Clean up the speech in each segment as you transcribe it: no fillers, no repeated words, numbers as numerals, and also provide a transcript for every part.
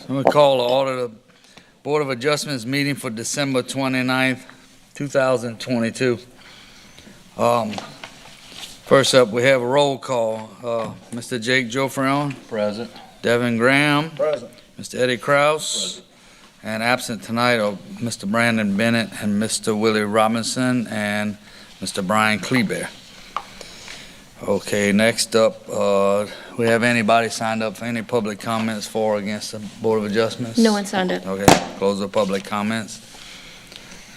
I'm going to call to order the Board of Adjustments meeting for December 29th, 2022. First up, we have a roll call. Mr. Jake Jofreon. Present. Devin Graham. Present. Mr. Eddie Kraus. And absent tonight are Mr. Brandon Bennett and Mr. Willie Robinson and Mr. Brian Kleber. Okay, next up, we have anybody signed up for any public comments for or against the Board of Adjustments? No one signed up. Okay, close the public comments.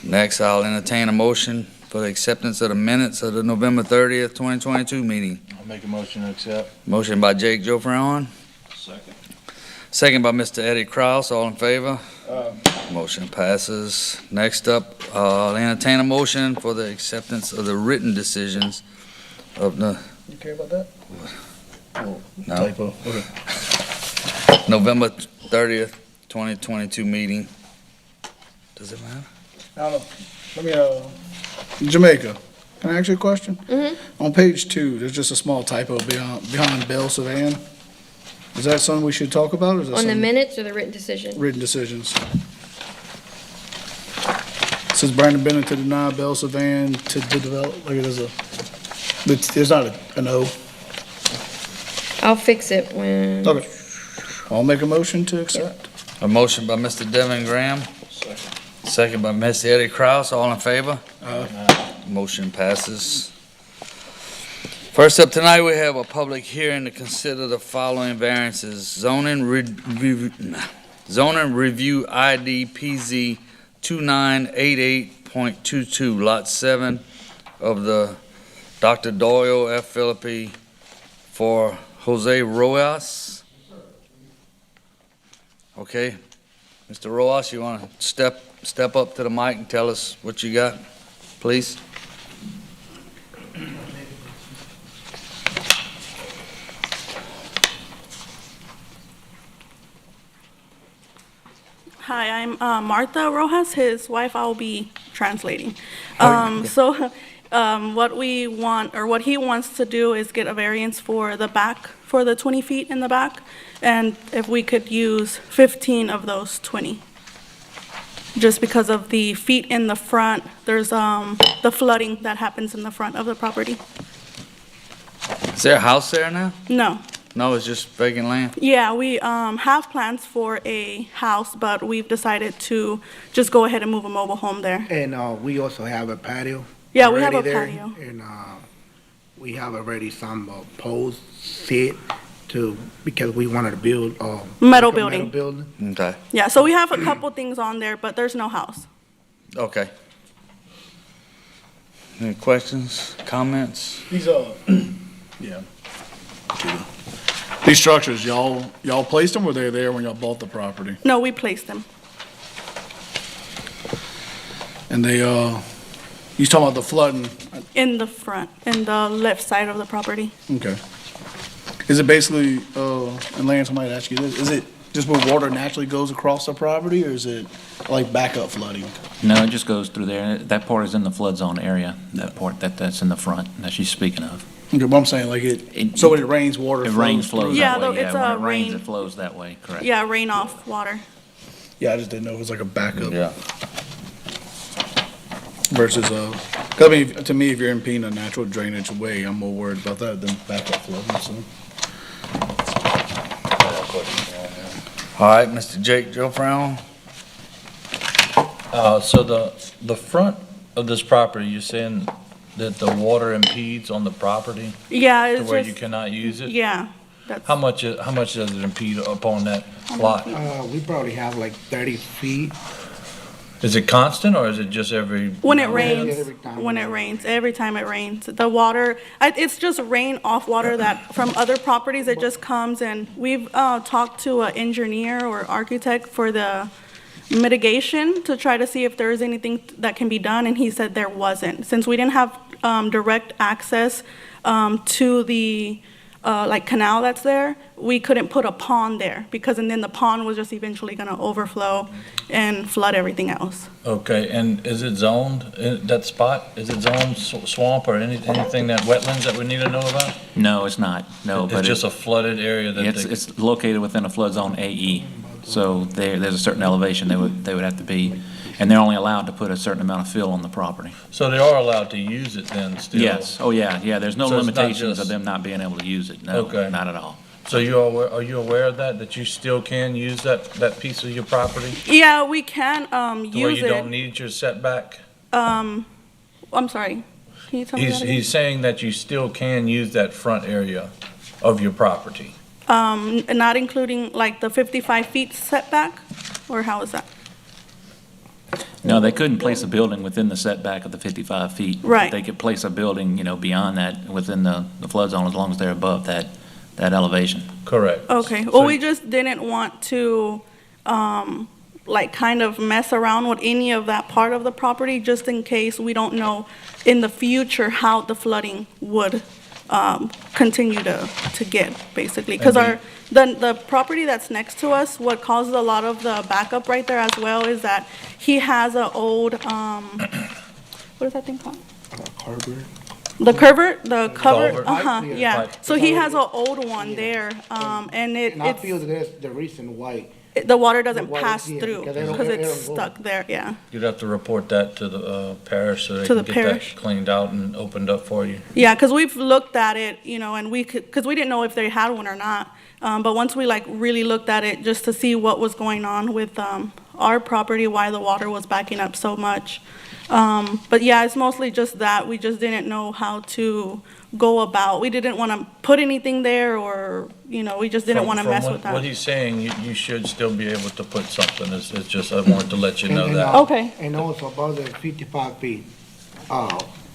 Next, I'll entertain a motion for the acceptance of the minutes of the November 30th, 2022 meeting. I'll make a motion to accept. Motion by Jake Jofreon, Second. second by Mr. Eddie Kraus. All in favor? Motion passes. Next up, I'll entertain a motion for the acceptance of the written decisions of the You care about that? no, Typo. Okay. November 30th, 2022 meeting. Does it matter? I don't know. Let me, Jamaica, can I ask you a question? Mm-hmm. On page 2, there's just a small typo behind Bell Savan. Is that something we should talk about, or is that On the something- minutes or the written decision? written decisions? It says Brandon Bennett to deny Bell Savan to develop, like there's not an O. I'll fix it when. Okay. I'll make a motion to accept. A motion by Mr. Devin Graham, second by Mr. Eddie Kraus. All in favor? Motion passes. First up tonight, we have a public hearing to consider the following variances. Zoning review ID PZ 2988.22, Lot 7 of the Dr. Doyle F. Philippi for Jose Rojas. Okay, Mr. Rojas, you want to step up to the mic and tell us what you got, please? Hi, I'm Martha Rojas, his wife. I'll be translating. What we want, or what he wants to do, is get a variance for the back, for the 20 feet in the back, and if we could use 15 of those 20. Just because of the feet in the front, there's the flooding that happens in the front of the property. Is there a house there now? No. No, it's just vacant land? Yeah, we have plans for a house, but we've decided to just go ahead and move a mobile home there. And we also have a patio. Yeah, we have a already there, patio. And we have already some poles set because we wanted to build Metal like a building. Metal building. Okay, Yeah, so we have a couple things on there, but there's no house. okay. Any questions, comments? These yeah. These structures, y'all placed them, or they there when y'all bought the property? No, we placed them. And they, you talking about the flooding? In the front, in the left side of the property. Okay. Is it basically, and Lance, I might ask you this, is it just where water naturally goes across the property, or is it like backup flooding? No, it just goes through there. That part is in the flood zone area, that part that's in the front that she's speaking of. Okay, but I'm saying like so when it rains, water It flows rains, through? flows Yeah, that though, way, it's yeah. a When it rains, rain. it flows that way, correct. Yeah, rain off water. Yeah, I just didn't know it was like a backup Yeah. versus, 'cause I mean, to me, if you're impeding a natural drainage way, I'm more worried about that than backup flooding, so. All right, Mr. Jake Jofreon? So the front of this property, you're saying that the water impedes on the property Yeah, to it's where you just, cannot use it? yeah. That's, How much does it impede upon that lot? We probably have like 30 feet. Is it constant, or is it just every? when it now and then? rains, every time when it it rains, every time it rains. The water, it's just rain off water that from other properties, it just comes, and we've talked to an engineer or architect for the mitigation to try to see if there is anything that can be done, and he said there wasn't. Since we didn't have direct access to the like canal that's there, we couldn't put a pond there, because and then the pond was just eventually gonna overflow and flood everything else. Okay, and is it zoned, that spot, is it zoned swamp or anything that wetlands that we need to know about? No, it's not. No, but It's just a flooded area that it's located within a flood zone AE. So there's a certain elevation they would have to be, and they're only allowed to put a certain amount of fill on the property. So they are allowed to use it then still? Yes, oh yeah, there's no So it's not limitations of just- them not being able to use it, no, Okay. not at all. So are you aware of that you still can use that piece of your property? Yeah, we can, To where use you don't it. need your setback? I'm sorry. Can you tell me that again? He's saying that you still can use that front area of your property. Not including like the 55 feet setback, or how is that? No, they couldn't place a building within the setback of the 55 feet. Right. They could place a building, beyond that, within the flood zone, as long as they're above that elevation. Correct. Okay, So- well, we just didn't want to, like, kind of mess around with any of that part of the property, just in case we don't know in the future how the flooding would, continue to get, basically. Because the property that's next to us, what causes a lot of the backup right there as well is that he has an old, what is that thing called? The cover, the cover, Culvert. uh-huh, yeah. Pipe. So he has an old one there, and And I it's, feel that's the reason why. the water doesn't The water- pass yeah, through, because they don't- because they it's don't go. stuck there, yeah. You'd have to report that to the parish so they To can the get parish. that cleaned out and opened up for you. Yeah, because we've looked at it, and we could, because we didn't know if they had one or not. But once we like really looked at it, just to see what was going on with, our property, why the water was backing up so much. But yeah, it's mostly just that, we just didn't know how to go about, we didn't want to put anything there, or, we just didn't want to mess with From what that. he's saying, you should still be able to put something. It's just, I wanted to let you know And, that. Okay. And also about the 55 feet,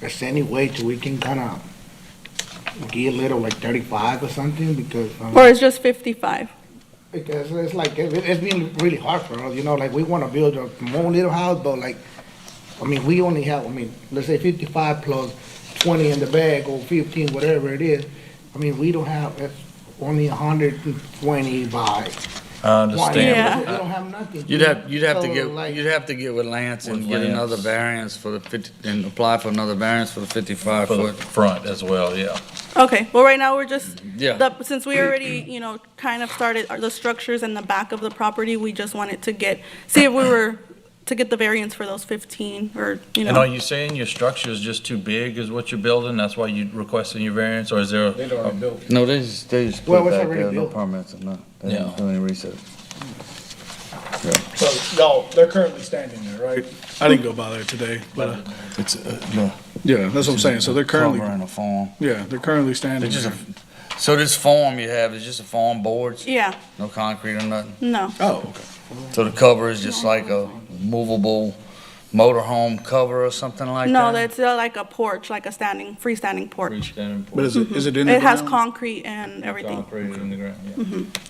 is there any way to we can kind of get a little like 35 or something? Because, Or it's just 55. because it's like, it's been really hard for us, like we want to build a small little house, but like, we only have, let's say 55 plus 20 in the bag or 15, whatever it is. We don't have, it's only 120 by 20. I understand. Yeah. We don't have nothing. You'd have to So, like, get with Lance and With get Lance. another variance for the 50, and apply for another variance for the 55 For the foot. front as well, yeah. Okay, well, right now, we're just, Yeah. since we already, kind of started the structures in the back of the property, we just wanted to see if we were, to get the variance for those 15, or, And are you saying your structure is just too big is what you're building? That's why you're requesting your variance, or is there? No, they just Well, put it's back already there, no built. permits or nothing. They didn't Yeah. do any research. So, they're currently standing there, right? I didn't go by there today, but, It's, no. yeah, that's what I'm saying. So they're currently, Cover in a form. yeah, they're currently standing It's just there. so this form you have is just a form boards, Yeah, no concrete or nothing? no. Oh, okay. So the cover is just like a movable motorhome cover or something like that? No, that's like a porch, like a freestanding porch. But is it in the It has ground? concrete and everything. Concrete in the ground, yeah.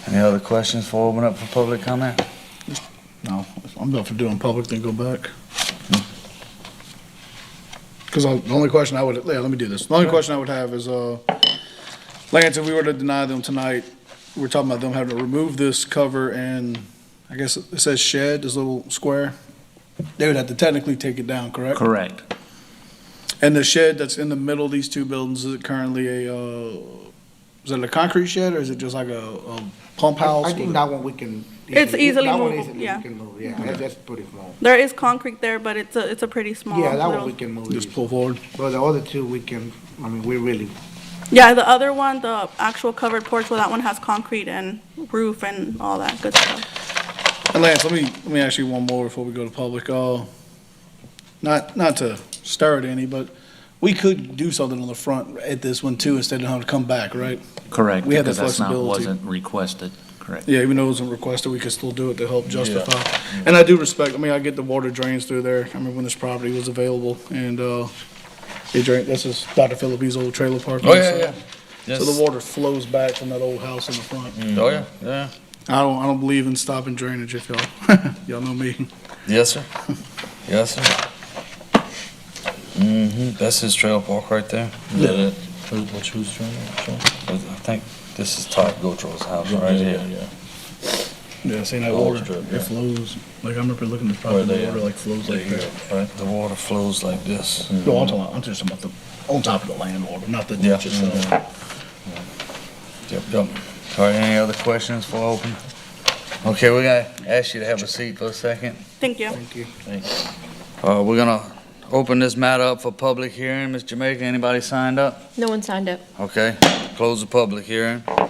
Any other questions before we open up for public comment? No, I'm done for doing public, then go back. Because the only question I would, yeah, let me do this. The only question I would have is, Lance, if we were to deny them tonight, we're talking about them having to remove this cover and, I guess it says shed, this little square. They would have to technically take it down, correct? Correct. And the shed that's in the middle of these two buildings, is it currently is it a concrete shed or is it just like a pump house? I think that one we can. It's easily that one movable, easily yeah. we can move, yeah, that's pretty small. There is concrete there, but it's a pretty small. Yeah, that one little- we can move. Just easy. pull forward? But the other two, we can, we really, Yeah, the other one, the actual covered porch, well, that one has concrete and roof and all that good stuff. And Lance, let me ask you one more before we go to public. Not to stir it any, but we could do something on the front at this one too, instead of having to come back, right? Correct, We had the because that's not, flexibility. wasn't requested, correct. Yeah, even though it wasn't requested, we could still do it to help justify. And I do respect, I get the water drains through there. I remember when this property was available and, it drained, this is Dr. Phillippe's old trailer park. Oh, yeah, yeah. So the water flows back from that old house in the front. Oh, yeah, yeah. I don't believe in stopping drainage if y'all know me. Yes, sir. Yes, sir. That's his trailer park right there. Is that it? Who's trying to? I think this is Todd Gotro's house Right right here, here. yeah. Yeah, see that Old water, strip, yeah. it flows, like I remember looking at the Where property, they the water at? like flows like that. Right? The water flows like this. No, I'm just talking about on top of the land water, not the Yeah. ditch itself. All right, any other questions for open? Okay, we're gonna ask you to have a seat for a second. Thank you. We're gonna open this matter up for public hearing. Ms. Jamaica, anybody signed up? No one signed up. Okay, close the public hearing. I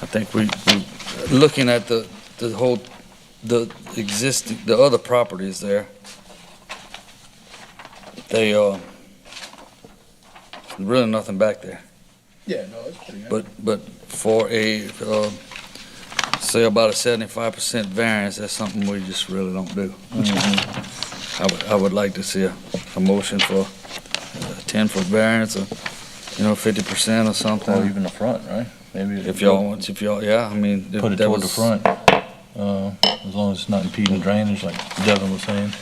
think we looking at the existing, the other properties there. They, really nothing back there. Yeah, no, it's pretty good. But for a, say about a 75% variance, that's something we just really don't do. I would like to see a motion for a 10-foot variance or, 50% or Or something. even the front, right? Maybe. If y'all, yeah, I mean. if Put it that toward the was- front, as long as it's not impeding drainage, like Devin was saying.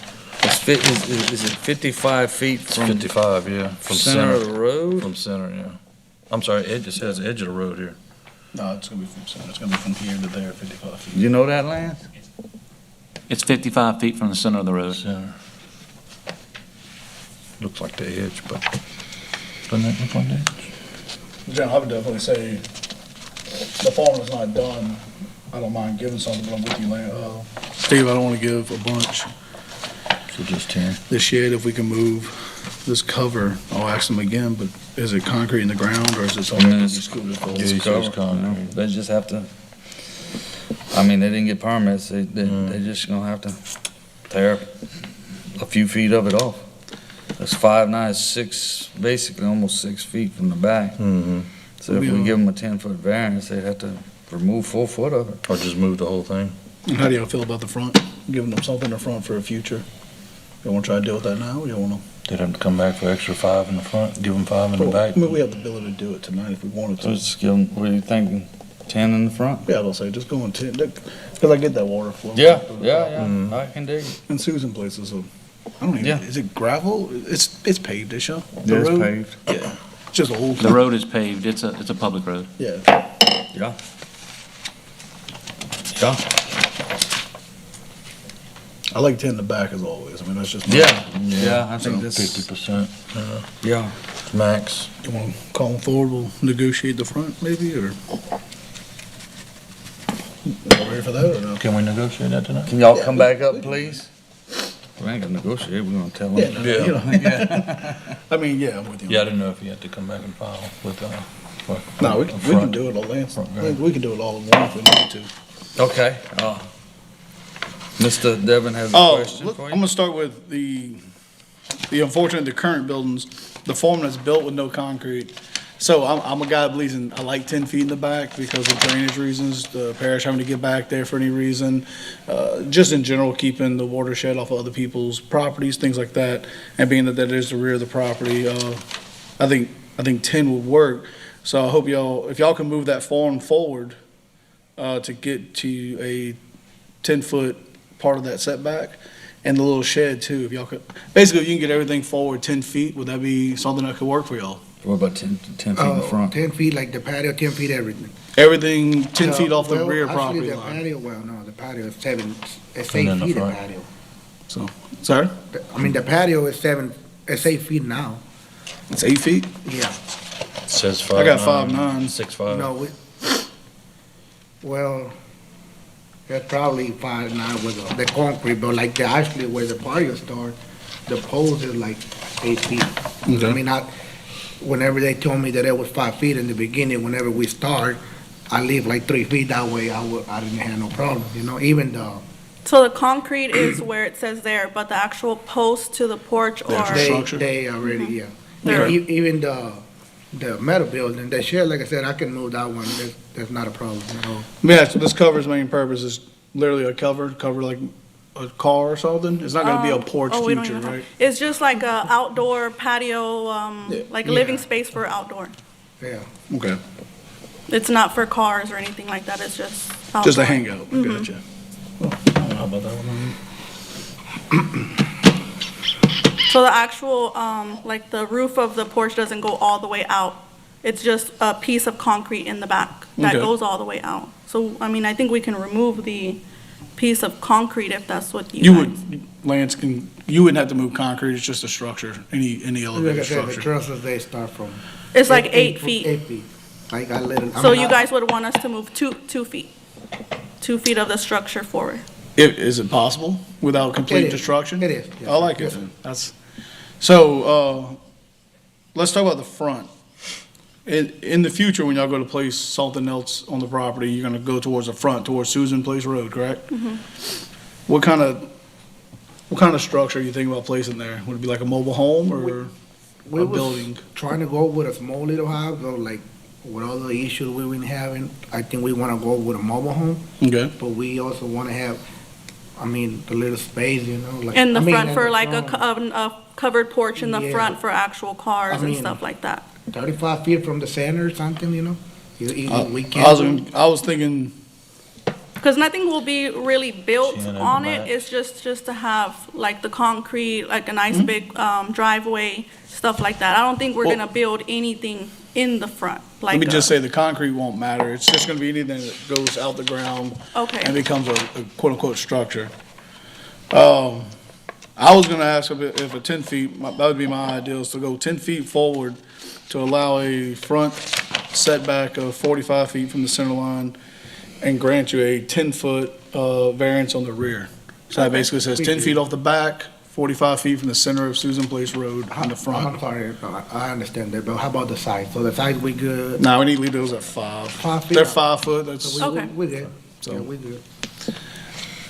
Is it 55 feet It's from 55, yeah, from center of center, the road? from center, yeah. I'm sorry, it just says edge of the road here. No, it's gonna be from center. It's gonna be from here to there, 55 feet. You know that, Lance? It's 55 feet from the center of the road. Center. Looks like the edge, but doesn't it look like the edge? Jen, I would definitely say the farm is not done. I don't mind giving something, but I'm with you, Steve, I don't wanna give a bunch. So just 10. This shed, if we can move this cover, I'll ask them again, but is it concrete in the ground or is it something that can be scooted forward? Yeah, he says concrete. They just have to, I mean, they didn't get permits, they just gonna have to tear a few feet of it off. That's 5'9", 6, basically almost 6 feet from the back. Mm-hmm. So if we give them a 10-foot variance, they'd have to remove 4 foot of it. Or just move the whole thing. And how do y'all feel about the front? Giving them something in the front for a future? You wanna try to deal with that now, or you wanna? They'd have to come back for extra 5 in the front, give them 5 in the I back. mean, we have the ability to do it tonight if we wanted So to. just give them, what are you thinking, 10 in the front? Yeah, I'll say, just go on 10, because I get that water flow. Yeah, Mm. I can dig it. And Susan places, so, I don't even, Yeah. is it gravel? It's paved, is it? Yeah, it's paved. Yeah, it's just old. The road is paved. It's a public road. Yeah. Yeah. Yeah. I like 10 in the back as always. I mean, that's just. Yeah, I think So this, 50%, yeah. max. You want to call them forward, we'll negotiate the front maybe, or? Y'all ready for that or no? Can we negotiate that tonight? Can y'all come back up, please? We ain't gonna negotiate, we're gonna tell them. Yeah, you know, I mean, yeah, I'm with you. Yeah, I didn't know if you had to come back and file with, for. No, we a can front. do it all, Lance. Front yard. We can do it all in one if we need to. Okay, Mr. Devon has a Oh, question look, for I'm you. gonna start with the unfortunate, the current buildings, the form that's built with no concrete. So I'm a guy that believes in, I like 10 feet in the back because of drainage reasons, the parish having to get back there for any reason. Just in general, keeping the watershed off of other people's properties, things like that. And being that that is the rear of the property, I think 10 would work. So I hope if y'all can move that form forward, to get to a 10-foot part of that setback, and the little shed too, if y'all could, basically, if you can get everything forward 10 feet, would that be something that could work for y'all? What about 10 feet in the front? 10 feet like the patio, 10 feet everything. Everything 10 feet off the Well, rear actually, property the line. patio, well, no, the patio is it's And 8 then the feet of front. patio. So, sorry? I mean, the patio is 8 feet now, It's 8 feet? yeah. It says 5'9". I got 5'9". 6'5". No, well, that's probably 5'9" with the concrete, but like actually where the patio starts, the post is like 8 feet. I Okay. mean, whenever they told me that it was 5 feet in the beginning, whenever we start, I leave like 3 feet, that way I didn't have no problem, even So the concrete is where it says there, but the actual post to the porch The actual or, structure? they already, yeah. There- Even the metal building, the shed, like I said, I can move that one, that's not a problem at all. Yeah, so this cover's main purpose is literally a cover like a car or something? It's not gonna be a porch oh, we don't future, even have- right? It's just like a outdoor patio, like a living Yeah. space for outdoor. Yeah. Okay, It's not for cars or anything like that, it's just outdoor. just a hangout, gotcha. Well, I don't know how about that one. So the actual, like the roof of the porch doesn't go all the way out. It's just a piece of concrete in the back that Okay. goes all the way out. So, I mean, I think we can remove the piece of concrete if that's what you You guys. would, Lance, you wouldn't have to move concrete, it's just a structure, any Like I elevated said, the structure. trusses, they start from. It's like 8 feet. 8 feet. Like I let it. I So mean, you I- guys would want us to move 2 feet, 2 feet of the structure forward. Is it possible without complete It is. destruction? It is, yes. I like it Yes, then. So, let's talk about the front. In the future, when y'all go to place something else on the property, you're gonna go towards the front, towards Susan Place Road, correct? Mm-hmm. What kind of structure you think about placing there? Would it be like a mobile home or We a was building? trying to go with a small little house, but like with all the issues we've been having, I think we wanna go with a mobile home, Okay, but we also wanna have, I mean, the little space, you know, like. In the I mean, front in for the like front, a covered porch in the Yeah. front for actual cars I and mean- stuff like that. 35 feet from the center or something, you know? We I was thinking, Because nothing will be really built Shannon in the on it, back. it's just to have like the concrete, like a nice big driveway, stuff like that. I don't think we're Well- gonna build anything in the front, like. let me just say the concrete won't matter. It's just gonna be anything that goes out the ground and Okay, becomes a quote-unquote structure. I was gonna ask if a 10 feet, that would be my idea, is to go 10 feet forward to allow a front setback of 45 feet from the center line and grant you a 10-foot variance on the rear. So that basically says 10 feet off the back, 45 feet from the center of Susan Place Road in the I'm front. sorry, I understand that, but how about the side? So the side we good? Now, we need to leave those at 5. 5 feet? They're 5 foot, that's, So Okay. we good. So- Yeah, we good.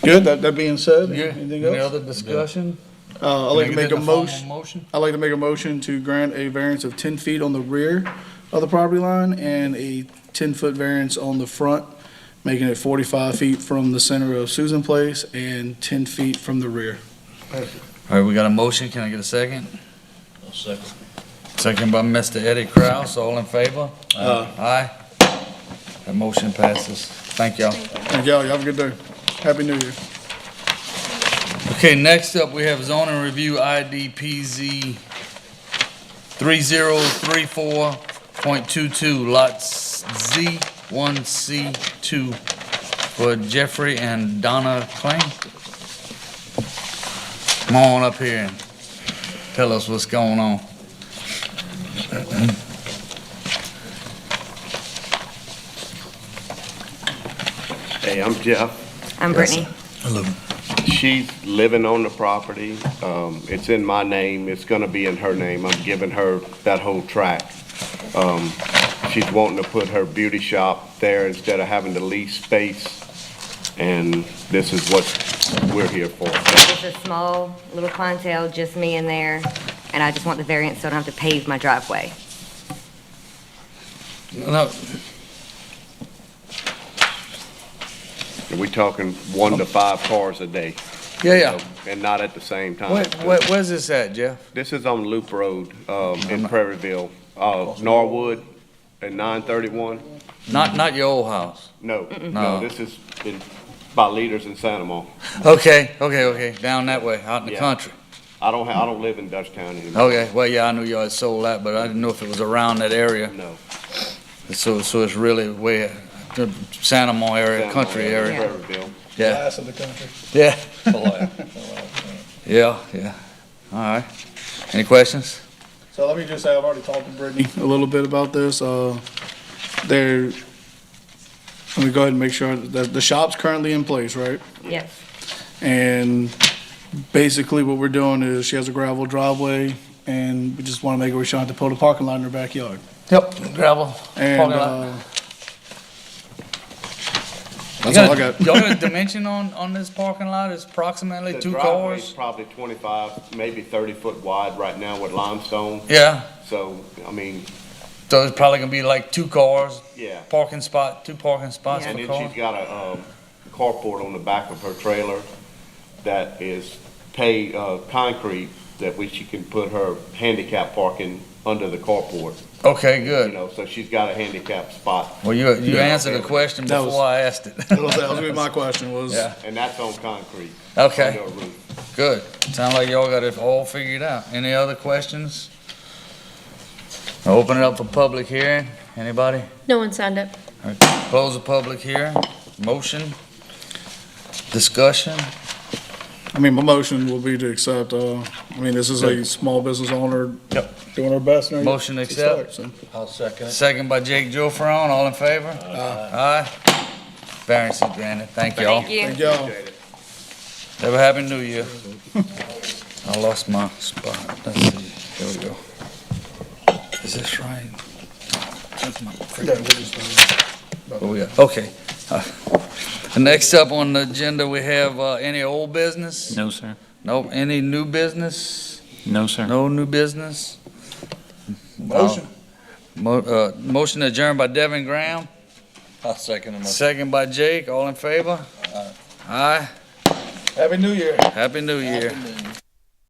good, that being said, Yeah, anything any else? other discussion? I'd like to make a motion. motion. I'd like to make a motion to grant a variance of 10 feet on the rear of the property line and a 10-foot variance on the front, making it 45 feet from the center of Susan Place and 10 feet from the rear. Perfect. All right, we got a motion, can I get a second? I'll second. Second by Mr. Eddie Kraus, all in favor? Aye. That motion passes. Thank y'all. Thank y'all, y'all have a good day. Happy New Year. Okay, next up, we have zoning review IDPZ 3034.22, lots Z1C2 for Jeffrey and Donna Klein. Come on up here and tell us what's going on. Hey, I'm Jeff. I'm Brittany. She's living on the property. It's in my name. It's gonna be in her name. I'm giving her that whole tract. She's wanting to put her beauty shop there instead of having to lease space. And this is what we're here for. It's a small little clientele, just me in there, and I just want the variance so I don't have to pave my driveway. No, We're talking 1 to 5 cars a day. yeah. And not at the same time. Where's this at, Jeff? This is on Loop Road, in Prairieville, Norwood and 931. Not your old house. No, No. no, this is in, by Leaders in Santamon. Okay, down that way, out in the Yeah. country. I don't live in Dutchtown anymore. Okay, well, yeah, I knew y'all had sold that, but I didn't know if it was around that area. No. So it's really way, the Santamon area, country Santamon, area. Prairieville. Yeah, Last of the country. yeah. Yeah. All right. Any questions? So let me just say, I've already talked to Brittany a little bit about this. Let me go ahead and make sure that the shop's currently in place, right? Yes. And basically what we're doing is she has a gravel driveway and we just want to make it where she don't have to put a parking lot in her backyard. Yep, gravel. And, Parking lot. that's all I got. Y'all got a dimension on this parking lot? It's approximately The 2 driveway's cars? probably 25, maybe 30 foot wide right now with limestone. Yeah, So, I mean, so it's probably gonna be like 2 cars, yeah. 2 parking spots And for then cars? she's got a carport on the back of her trailer that is concrete that she can put her handicap parking under the carport, Okay, you good. know, so she's got a handicap spot. Well, you answered the question That was- before I asked it. That was gonna be my question was, Yeah. And that's on concrete. Okay, Under a roof. good. Sound like y'all got it all figured out. Any other questions? I'll open it up for public hearing. Anybody? No one signed up. All right, close the public hearing. Motion. Discussion? I mean, my motion will be to accept, this is a small business owner. Yep. Doing our best. and Motion to accept. start, so. I'll second it. Second by Jake Joffron, all in favor? Aye. Variance is granted, thank y'all. Thank you. Thank y'all. Have a happy new year. I lost my spot, let's see, here we go. Is this right? That's my Oh, yeah, okay. Next up on the agenda, we have, any old business? No, sir. Nope, any new business? No, sir. No new business? Motion. Motion adjourned by Devin Graham, I'll second the motion. second by Jake, all in favor? Aye. Happy New Year. Happy New Year.